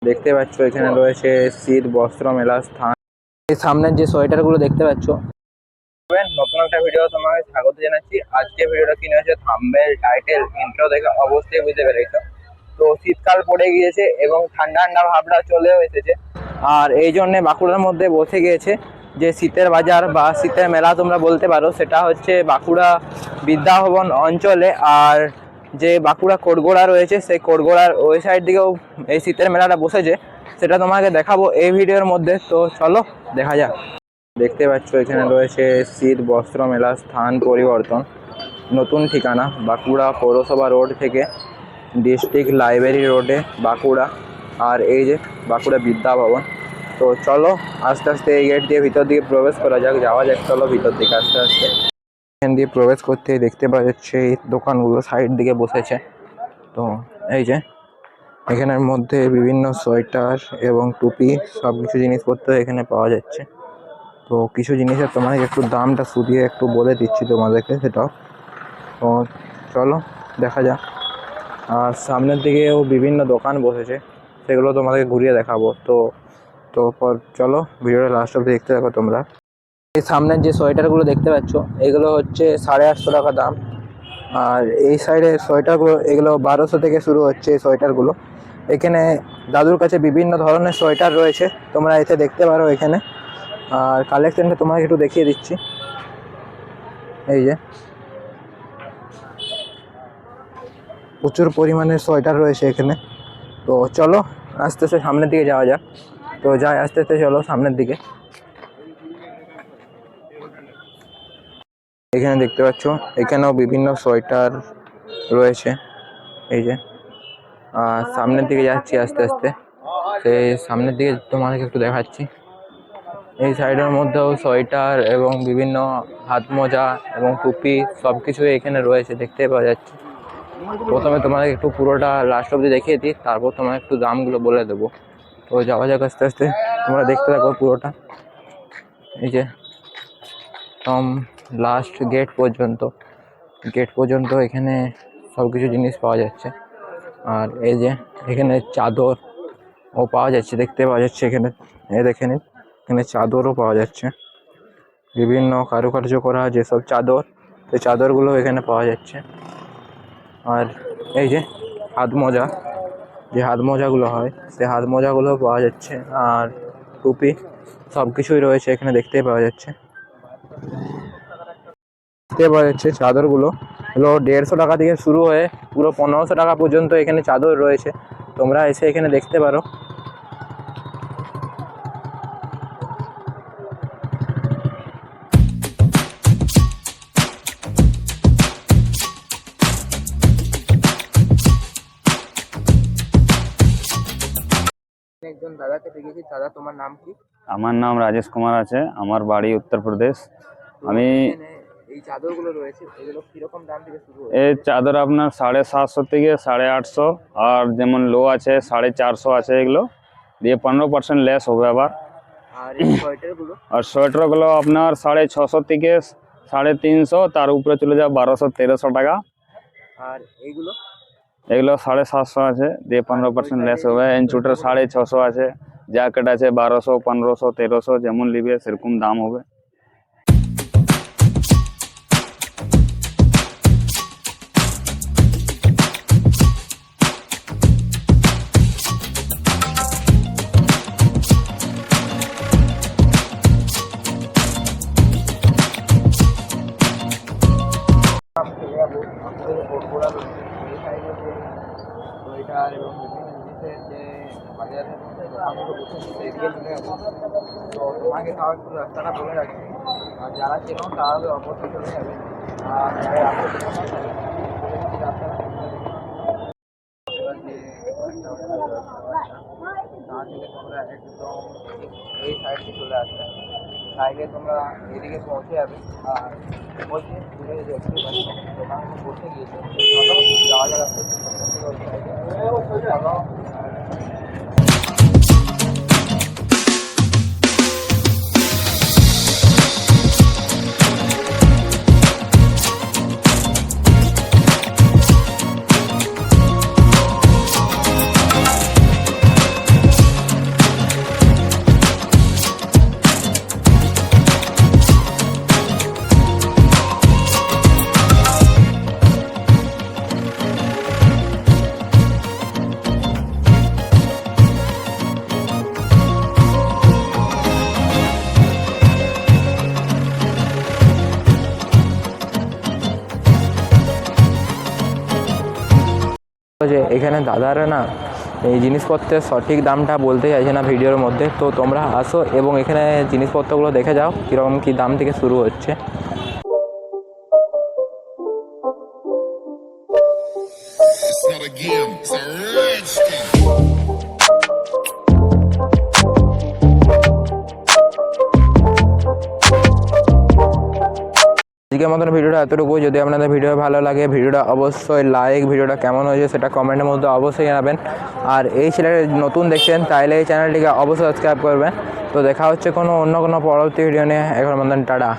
দেখতে পাচ্ছ এখানে রয়েছে শীত বস্ত্র মেলা স্থান। এই সামনের যে সোয়েটারগুলো দেখতে পাচ্ছ, নতুন একটা ভিডিও তোমাকে স্বাগত জানাচ্ছি। আজকে ভিডিওটা কিনে হচ্ছে থাম্বনেল, টাইটেল, ইন্ট্রো দেখে অবশ্যই বুঝতে পেরেছো। তো শীতকাল পড়ে গিয়েছে এবং ঠান্ডা ঠান্ডা ভাবটা চলেও এসেছে, আর এই জন্যে বাঁকুড়ার মধ্যে বসে গিয়েছে যে শীতের বাজার বা শীতের মেলা তোমরা বলতে পারো। সেটা হচ্ছে বাঁকুড়া বিদ্যাভবন অঞ্চলে। আর যে বাঁকুড়া কোটগোড়া রয়েছে, সেই কোটগোড়ার ওই সাইড দিকেও এই শীতের মেলাটা বসেছে, সেটা তোমাকে দেখাবো এই ভিডিওর মধ্যে। তো চলো দেখা যাক। দেখতে পাচ্ছ এখানে রয়েছে শীত বস্ত্র মেলা স্থান পরিবর্তন, নতুন ঠিকানা বাঁকুড়া পৌরসভা রোড থেকে ডিস্ট্রিক্ট লাইব্রেরি রোডে বাঁকুড়া। আর এই যে বাঁকুড়া বিদ্যাভবন। তো চলো আস্তে আস্তে এই গেট দিয়ে ভিতর দিকে প্রবেশ করা যাক, যাওয়া যাক। চলো ভিতর দিকে আস্তে আস্তে। এখান দিয়ে প্রবেশ করতে দেখতে পাওয়া যাচ্ছে এই দোকানগুলো সাইড দিকে বসেছে। তো এই যে এখানের মধ্যে বিভিন্ন সোয়েটার এবং টুপি সব কিছু জিনিসপত্র এখানে পাওয়া যাচ্ছে। তো কিছু জিনিসের তোমাকে একটু দামটা শুধিয়ে একটু বলে দিচ্ছি তোমাদেরকে, সেটাও। তো চলো দেখা যাক। আর সামনের দিকেও বিভিন্ন দোকান বসেছে, সেগুলো তোমাদেরকে ঘুরিয়ে দেখাবো। তো চলো ভিডিওটা লাস্ট অবধি দেখতে থাকো তোমরা। এই সামনের যে সোয়েটারগুলো দেখতে পাচ্ছ, এগুলো হচ্ছে 850 টাকা দাম। আর এই সাইডের সোয়েটারগুলো, এগুলো 1200 থেকে শুরু হচ্ছে এই সোয়েটারগুলো। এখানে দাদুর কাছে বিভিন্ন ধরনের সোয়েটার রয়েছে, তোমরা এসে দেখতে পারো এখানে। আর কালেকশনটা তোমাকে একটু দেখিয়ে দিচ্ছি। এই যে প্রচুর পরিমাণে সোয়েটার রয়েছে এখানে। তো চলো আস্তে আস্তে সামনের দিকে যাওয়া যাক। তো যাই আস্তে আস্তে, চলো সামনের দিকে। এখানে দেখতে পাচ্ছ এখানেও বিভিন্ন সোয়েটার রয়েছে। এই যে আর সামনের দিকে যাচ্ছি আস্তে আস্তে, সেই সামনের দিকে তোমাদেরকে একটু দেখাচ্ছি। এই সাইডের মধ্যেও সোয়েটার এবং বিভিন্ন হাত মোজা এবং টুপি সব কিছুই এখানে রয়েছে, দেখতে পাওয়া যাচ্ছে। প্রথমে তোমাদের একটু পুরোটা লাস্ট অবধি দেখিয়ে দিই, তারপর তোমার একটু দামগুলো বলে দেবো। তো যাওয়া যাক আস্তে আস্তে, তোমরা দেখতে থাকো পুরোটা। এই যে লাস্ট গেট পর্যন্ত এখানে সব কিছু জিনিস পাওয়া যাচ্ছে। আর এই যে এখানে চাদর ও পাওয়া যাচ্ছে, দেখতে পাওয়া যাচ্ছে এখানে। দেখে নিন, এখানে চাদরও পাওয়া যাচ্ছে, বিভিন্ন কারুকার্য করা যেসব চাদর, সেই চাদরগুলো এখানে পাওয়া যাচ্ছে। আর এই যে হাত মোজা, যে হাত মোজাগুলো হয়, সেই হাত মোজাগুলোও পাওয়া যাচ্ছে। আর টুপি সব কিছুই রয়েছে এখানে, দেখতেই পাওয়া যাচ্ছে। দেখতে পাওয়া যাচ্ছে চাদরগুলো হলো 150 টাকা থেকে শুরু হয়ে পুরো 1500 টাকা পর্যন্ত এখানে চাদর রয়েছে, তোমরা এসে এখানে দেখতে পারো। একজন দাদাকে দেখেছি। দাদা, তোমার নাম কি? আমার নাম রাজেশ কুমার আছে, আমার বাড়ি উত্তরপ্রদেশ। আমি এই চাদরগুলো রয়েছে, এগুলো কিরকম দাম থেকে শুরু? এই চাদর আপনার 750 থেকে 850, আর যেমন লো আছে 450 আছে, এগুলো দিয়ে 15% লেস হবে আবার। আর এই সোয়েটারগুলো? আর সোয়েটারগুলো আপনার 650 থেকে 350, তার উপরে চলে যায় 1200-1300 টাকা। আর এইগুলো? এগুলো 750 আছে, দিয়ে 15% লেস হবে। এনচুটার 650 আছে, জ্যাকেট আছে 1200, 1500, 1300, যেমন নিবে সেরকম দাম হবে। সোয়েটার এবং বিভিন্ন জিনিসের যে বাজারের মধ্যে দোকানগুলো বসেছে, সেদিকে চলে যাবো। তো তোমাকে তাও একটু রাস্তাটা বলে রাখছি, আর যারা চেনো তারা অবশ্যই চলে যাবে। আর রাস্তাটা থেকে তোমরা একদম এই সাইডে চলে আসবে, সাইডে তোমরা এদিকে পৌঁছে যাবে। আর বলছি দূরে দেখতে পাচ্ছি দোকান বসে গিয়েছে, যাওয়া যাচ্ছে। দাদারা না এই জিনিসপত্রের সঠিক দামটা বলতে চাইছে না ভিডিওর মধ্যে। তো তোমরা আসো এবং এখানে জিনিসপত্রগুলো দেখে যাও কীরকম কী দাম থেকে শুরু হচ্ছে। It's not a game, it's a rich thing. আজকের মতন ভিডিওটা এতটুকু। যদি আপনাদের ভিডিও ভালো লাগে ভিডিওটা অবশ্যই লাইক, ভিডিওটা কেমন হয়েছে সেটা কমেন্টের মধ্যে অবশ্যই জানাবেন। আর এই চ্যানেলে নতুন দেখছেন তাইলে এই চ্যানেলটিকে অবশ্যই সাবস্ক্রাইব করবেন। তো দেখা হচ্ছে অন্য কোনো পরবর্তী ভিডিও নিয়ে। এখন মতন টাটা।